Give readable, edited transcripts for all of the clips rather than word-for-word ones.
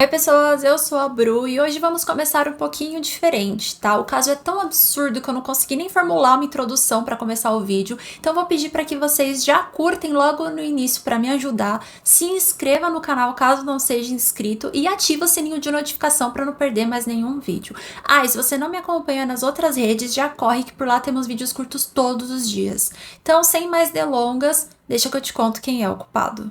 Oi pessoas, eu sou a Bru e hoje vamos começar um pouquinho diferente, tá? O caso é tão absurdo que eu não consegui nem formular uma introdução para começar o vídeo, então eu vou pedir para que vocês já curtem logo no início para me ajudar, se inscreva no canal caso não seja inscrito e ativa o sininho de notificação para não perder mais nenhum vídeo. Ah, e se você não me acompanha nas outras redes, já corre que por lá temos vídeos curtos todos os dias. Então, sem mais delongas, deixa que eu te conto quem é o culpado.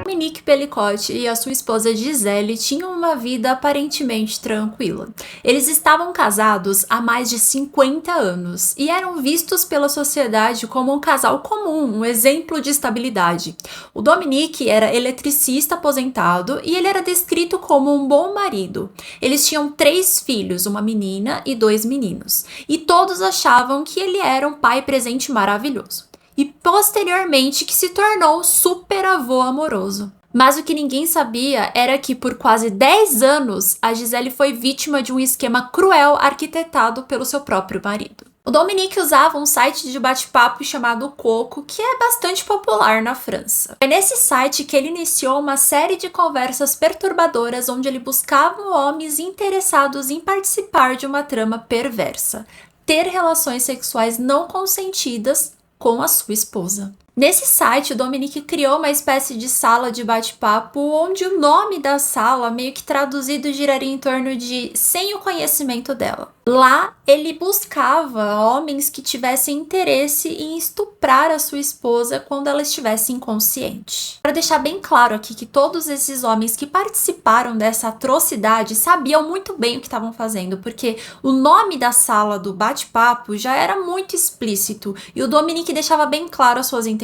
Dominique Pellicotte e a sua esposa Gisele tinham uma vida aparentemente tranquila. Eles estavam casados há mais de 50 anos e eram vistos pela sociedade como um casal comum, um exemplo de estabilidade. O Dominique era eletricista aposentado e ele era descrito como um bom marido. Eles tinham 3 filhos, uma menina e 2 meninos, e todos achavam que ele era um pai presente maravilhoso. E posteriormente que se tornou super avô amoroso. Mas o que ninguém sabia era que por quase 10 anos a Gisele foi vítima de um esquema cruel arquitetado pelo seu próprio marido. O Dominique usava um site de bate-papo chamado Coco, que é bastante popular na França. Foi nesse site que ele iniciou uma série de conversas perturbadoras onde ele buscava homens interessados em participar de uma trama perversa, ter relações sexuais não consentidas com a sua esposa. Nesse site, o Dominique criou uma espécie de sala de bate-papo onde o nome da sala, meio que traduzido, giraria em torno de sem o conhecimento dela. Lá, ele buscava homens que tivessem interesse em estuprar a sua esposa quando ela estivesse inconsciente. Para deixar bem claro aqui que todos esses homens que participaram dessa atrocidade sabiam muito bem o que estavam fazendo, porque o nome da sala do bate-papo já era muito explícito e o Dominique deixava bem claro as suas intenções.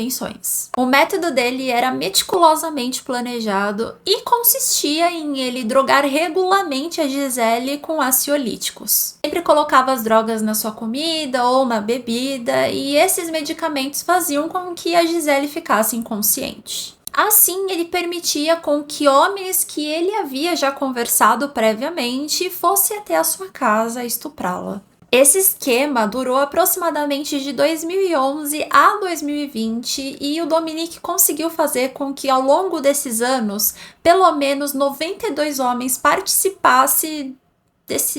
O método dele era meticulosamente planejado e consistia em ele drogar regularmente a Gisele com ansiolíticos. Sempre colocava as drogas na sua comida ou na bebida e esses medicamentos faziam com que a Gisele ficasse inconsciente. Assim, ele permitia com que homens que ele havia já conversado previamente fossem até a sua casa estuprá-la. Esse esquema durou aproximadamente de 2011 a 2020 e o Dominique conseguiu fazer com que ao longo desses anos, pelo menos 92 homens participassem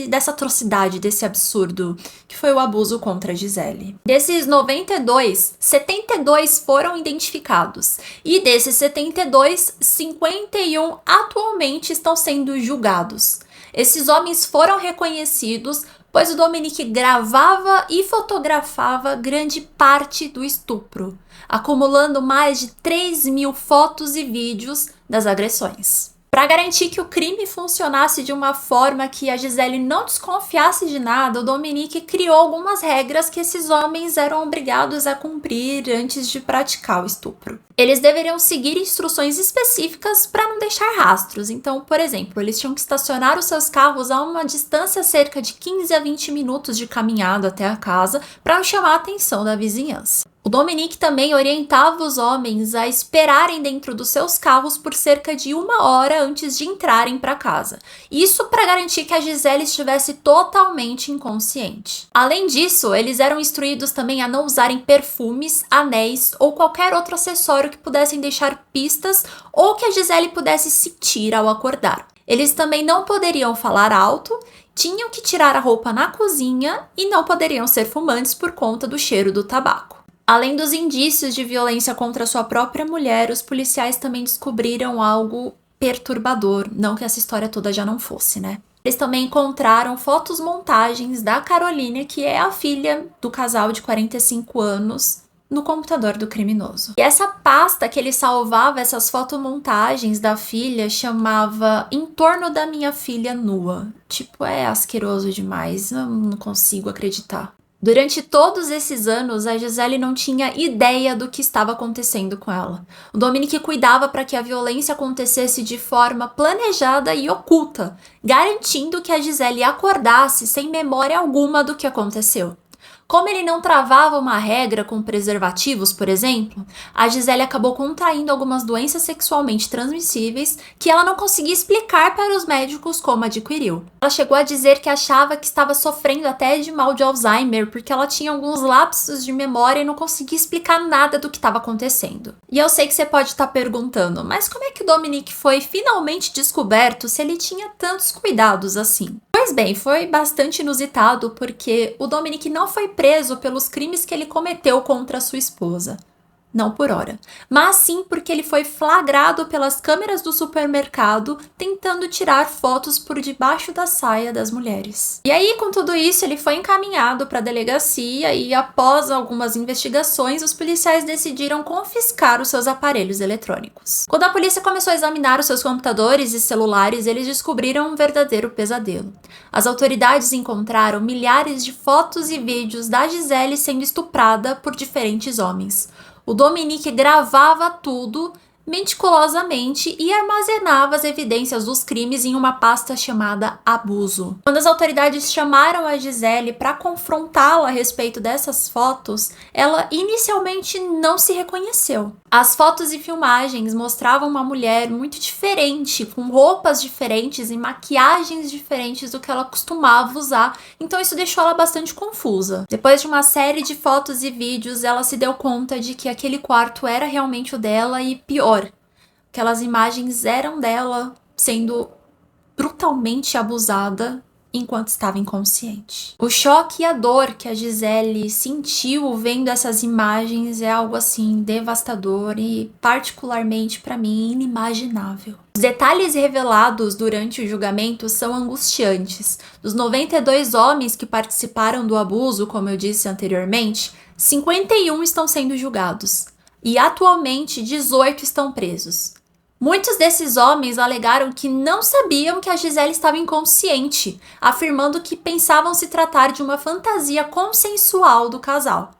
dessa atrocidade, desse absurdo, que foi o abuso contra a Gisele. Desses 92, 72 foram identificados. E desses 72, 51 atualmente estão sendo julgados. Esses homens foram reconhecidos, pois o Dominique gravava e fotografava grande parte do estupro, acumulando mais de 3.000 fotos e vídeos das agressões. Para garantir que o crime funcionasse de uma forma que a Gisele não desconfiasse de nada, o Dominique criou algumas regras que esses homens eram obrigados a cumprir antes de praticar o estupro. Eles deveriam seguir instruções específicas para não deixar rastros. Então, por exemplo, eles tinham que estacionar os seus carros a uma distância cerca de 15 a 20 minutos de caminhada até a casa para não chamar a atenção da vizinhança. O Dominique também orientava os homens a esperarem dentro dos seus carros por cerca de 1 hora antes de entrarem para casa. Isso para garantir que a Gisele estivesse totalmente inconsciente. Além disso, eles eram instruídos também a não usarem perfumes, anéis ou qualquer outro acessório que pudessem deixar pistas ou que a Gisele pudesse sentir ao acordar. Eles também não poderiam falar alto, tinham que tirar a roupa na cozinha e não poderiam ser fumantes por conta do cheiro do tabaco. Além dos indícios de violência contra sua própria mulher, os policiais também descobriram algo perturbador, não que essa história toda já não fosse, né? Eles também encontraram fotos-montagens da Caroline, que é a filha do casal de 45 anos, no computador do criminoso. E essa pasta que ele salvava essas fotomontagens da filha chamava Em Torno da Minha Filha Nua. Tipo, é asqueroso demais, eu não consigo acreditar. Durante todos esses anos, a Gisele não tinha ideia do que estava acontecendo com ela. O Dominique cuidava para que a violência acontecesse de forma planejada e oculta, garantindo que a Gisele acordasse sem memória alguma do que aconteceu. Como ele não travava uma regra com preservativos, por exemplo, a Gisele acabou contraindo algumas doenças sexualmente transmissíveis que ela não conseguia explicar para os médicos como adquiriu. Ela chegou a dizer que achava que estava sofrendo até de mal de Alzheimer, porque ela tinha alguns lapsos de memória e não conseguia explicar nada do que estava acontecendo. E eu sei que você pode estar perguntando, mas como é que o Dominique foi finalmente descoberto se ele tinha tantos cuidados assim? Pois bem, foi bastante inusitado porque o Dominique não foi preso pelos crimes que ele cometeu contra sua esposa. Não por hora, mas sim porque ele foi flagrado pelas câmeras do supermercado tentando tirar fotos por debaixo da saia das mulheres. E aí, com tudo isso, ele foi encaminhado para a delegacia e, após algumas investigações, os policiais decidiram confiscar os seus aparelhos eletrônicos. Quando a polícia começou a examinar os seus computadores e celulares, eles descobriram um verdadeiro pesadelo. As autoridades encontraram milhares de fotos e vídeos da Gisele sendo estuprada por diferentes homens. O Dominique gravava tudo meticulosamente e armazenava as evidências dos crimes em uma pasta chamada Abuso. Quando as autoridades chamaram a Gisele para confrontá-la a respeito dessas fotos, ela inicialmente não se reconheceu. As fotos e filmagens mostravam uma mulher muito diferente, com roupas diferentes e maquiagens diferentes do que ela costumava usar, então isso deixou ela bastante confusa. Depois de uma série de fotos e vídeos, ela se deu conta de que aquele quarto era realmente o dela e, pior, aquelas imagens eram dela sendo brutalmente abusada enquanto estava inconsciente. O choque e a dor que a Gisele sentiu vendo essas imagens é algo assim devastador e particularmente para mim inimaginável. Os detalhes revelados durante o julgamento são angustiantes. Dos 92 homens que participaram do abuso, como eu disse anteriormente, 51 estão sendo julgados e atualmente 18 estão presos. Muitos desses homens alegaram que não sabiam que a Gisele estava inconsciente, afirmando que pensavam se tratar de uma fantasia consensual do casal.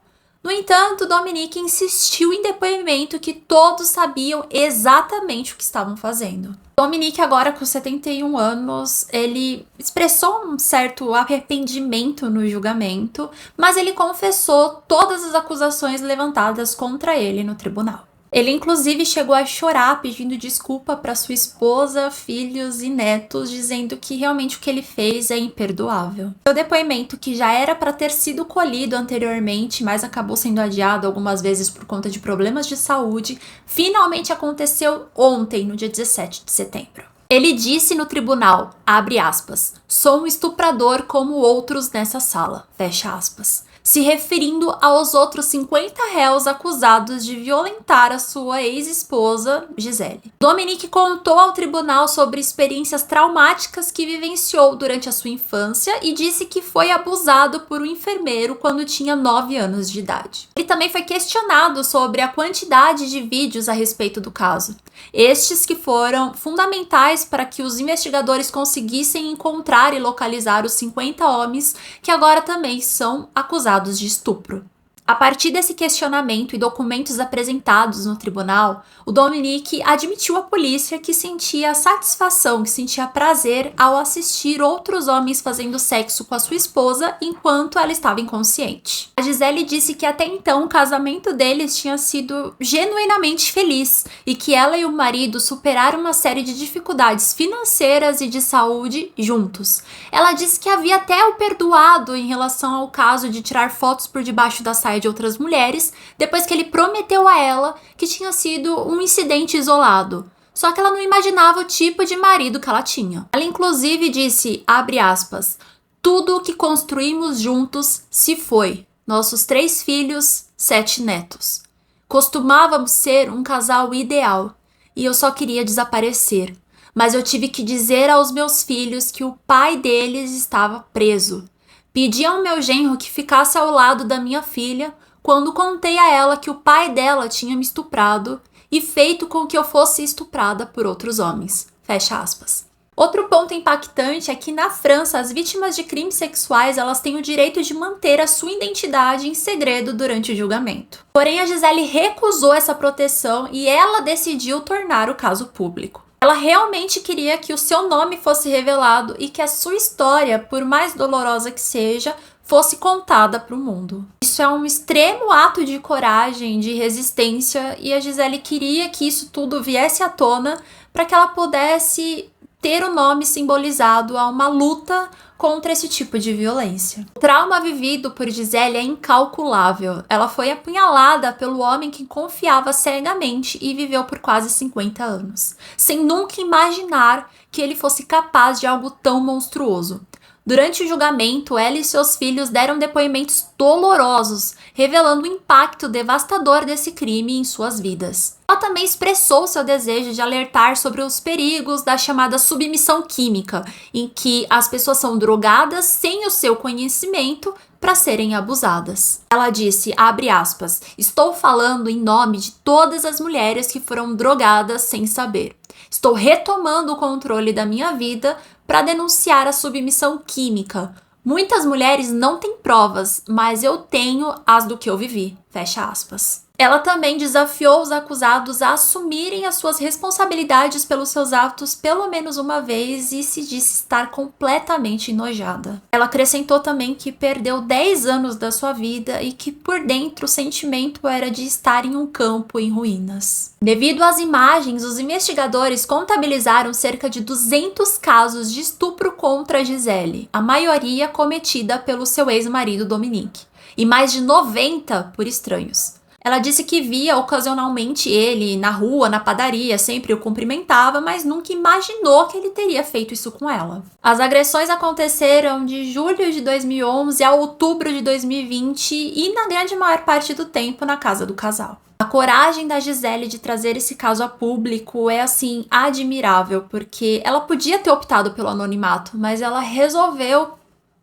No entanto, Dominique insistiu em depoimento que todos sabiam exatamente o que estavam fazendo. Dominique, agora com 71 anos, ele expressou um certo arrependimento no julgamento, mas ele confessou todas as acusações levantadas contra ele no tribunal. Ele inclusive chegou a chorar pedindo desculpa para sua esposa, filhos e netos, dizendo que realmente o que ele fez é imperdoável. Seu depoimento, que já era para ter sido colhido anteriormente, mas acabou sendo adiado algumas vezes por conta de problemas de saúde, finalmente aconteceu ontem, no dia 17 de setembro. Ele disse no tribunal, abre aspas, sou um estuprador como outros nessa sala, fecha aspas, se referindo aos outros 50 réus acusados de violentar a sua ex-esposa, Gisele. Dominique contou ao tribunal sobre experiências traumáticas que vivenciou durante a sua infância e disse que foi abusado por um enfermeiro quando tinha 9 anos de idade. Ele também foi questionado sobre a quantidade de vídeos a respeito do caso. Estes que foram fundamentais para que os investigadores conseguissem encontrar e localizar os 50 homens que agora também são acusados de estupro. A partir desse questionamento e documentos apresentados no tribunal, o Dominique admitiu à polícia que sentia satisfação, que sentia prazer ao assistir outros homens fazendo sexo com a sua esposa enquanto ela estava inconsciente. A Gisele disse que até então o casamento deles tinha sido genuinamente feliz e que ela e o marido superaram uma série de dificuldades financeiras e de saúde juntos. Ela disse que havia até o perdoado em relação ao caso de tirar fotos por debaixo da saia de outras mulheres, depois que ele prometeu a ela que tinha sido um incidente isolado. Só que ela não imaginava o tipo de marido que ela tinha. Ela inclusive disse, abre aspas, tudo o que construímos juntos se foi. Nossos 3 filhos, 7 netos. Costumávamos ser um casal ideal e eu só queria desaparecer. Mas eu tive que dizer aos meus filhos que o pai deles estava preso. Pedi ao meu genro que ficasse ao lado da minha filha quando contei a ela que o pai dela tinha me estuprado e feito com que eu fosse estuprada por outros homens. Fecha aspas. Outro ponto impactante é que na França, as vítimas de crimes sexuais elas têm o direito de manter a sua identidade em segredo durante o julgamento. Porém, a Gisele recusou essa proteção e ela decidiu tornar o caso público. Ela realmente queria que o seu nome fosse revelado e que a sua história, por mais dolorosa que seja, fosse contada para o mundo. Isso é um extremo ato de coragem, de resistência, e a Gisele queria que isso tudo viesse à tona para que ela pudesse ter o nome simbolizado a uma luta contra esse tipo de violência. O trauma vivido por Gisele é incalculável. Ela foi apunhalada pelo homem que confiava cegamente e viveu por quase 50 anos, sem nunca imaginar que ele fosse capaz de algo tão monstruoso. Durante o julgamento, ela e seus filhos deram depoimentos dolorosos, revelando o impacto devastador desse crime em suas vidas. Ela também expressou seu desejo de alertar sobre os perigos da chamada submissão química, em que as pessoas são drogadas sem o seu conhecimento para serem abusadas. Ela disse, abre aspas, estou falando em nome de todas as mulheres que foram drogadas sem saber. Estou retomando o controle da minha vida para denunciar a submissão química. Muitas mulheres não têm provas, mas eu tenho as do que eu vivi. Fecha aspas. Ela também desafiou os acusados a assumirem as suas responsabilidades pelos seus atos pelo menos uma vez e se disse estar completamente enojada. Ela acrescentou também que perdeu 10 anos da sua vida e que por dentro o sentimento era de estar em um campo em ruínas. Devido às imagens, os investigadores contabilizaram cerca de 200 casos de estupro contra Gisele, a maioria cometida pelo seu ex-marido Dominique, e mais de 90 por estranhos. Ela disse que via ocasionalmente ele na rua, na padaria, sempre o cumprimentava, mas nunca imaginou que ele teria feito isso com ela. As agressões aconteceram de julho de 2011 a outubro de 2020 e, na grande maior parte do tempo, na casa do casal. A coragem da Gisele de trazer esse caso a público é, assim, admirável, porque ela podia ter optado pelo anonimato, mas ela resolveu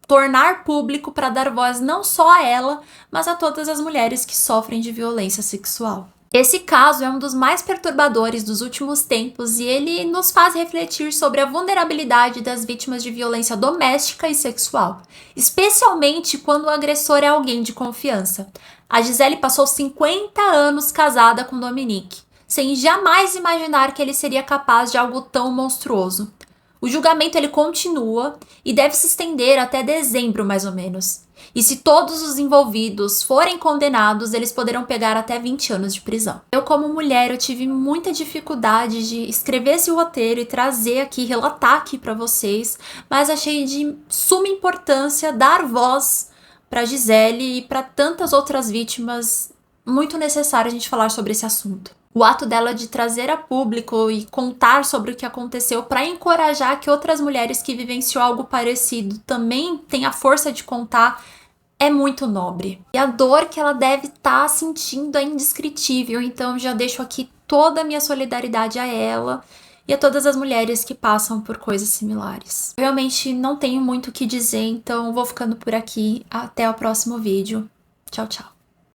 tornar público para dar voz não só a ela, mas a todas as mulheres que sofrem de violência sexual. Esse caso é um dos mais perturbadores dos últimos tempos e ele nos faz refletir sobre a vulnerabilidade das vítimas de violência doméstica e sexual, especialmente quando o agressor é alguém de confiança. A Gisele passou 50 anos casada com Dominique, sem jamais imaginar que ele seria capaz de algo tão monstruoso. O julgamento ele continua e deve se estender até dezembro, mais ou menos. E se todos os envolvidos forem condenados, eles poderão pegar até 20 anos de prisão. Eu, como mulher, eu tive muita dificuldade de escrever esse roteiro e trazer aqui, relatar aqui para vocês, mas achei de suma importância dar voz para Gisele e para tantas outras vítimas. Muito necessário a gente falar sobre esse assunto. O ato dela de trazer a público e contar sobre o que aconteceu para encorajar que outras mulheres que vivenciou algo parecido também tenham a força de contar é muito nobre. E a dor que ela deve estar sentindo é indescritível, então já deixo aqui toda a minha solidariedade a ela e a todas as mulheres que passam por coisas similares. Eu realmente não tenho muito o que dizer, então vou ficando por aqui. Até o próximo vídeo. Tchau, tchau.